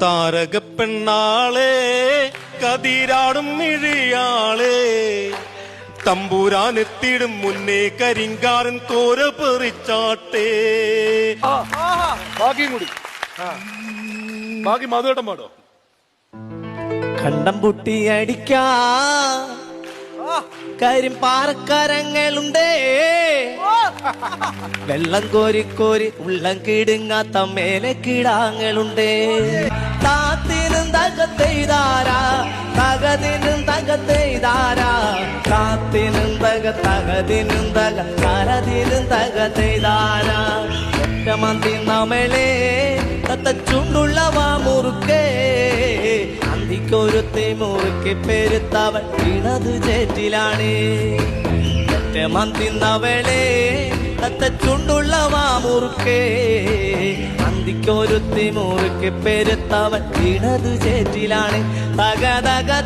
താരക പെണ്ണാളെ കതിരാടും മിഴിയാളെ തമ്പൂരാനെത്തിടും മുന്നേ കരിങ്കാരൻ തോര പെറിച്ചാട്ടേ. ബാക്കിയും കൂടി ബാക്കി മധുവേട്ടൻ പാടോ. കണ്ടം പൊട്ടി അടിക്കാ കാര്യം പാറക്കാരങ്ങളുണ്ടേ, വെള്ളം കോരി കോരി ഉള്ളം കിടുങ്ങാത്ത മേലെ കിടാങ്ങളുണ്ടേ. താത്തിനും തകത്തെയ്താരാ തകതിനും തകത്തെയ്താരാ, താത്തിനും തകതിനും തകതിനും തകത്തെയ്താരാ. ഒറ്റമന്തി നമ്മളെ തത്തച്ചുണ്ടുള്ളവാ മുറുക്കേ, അന്തിക്കൊരുത്തെ മുറുക്കി പെരുത്തവൾ ഇണതു ചേറ്റിലാണ്. ഒറ്റമന്തിന്നവളെ തത്തച്ചുണ്ടുള്ളവാ മുറുക്കേ, അന്തിക്കൊരുത്തി മുറുക്കി പെരുത്തവൾ ഇണതു ചേറ്റിലാണ്. തക തക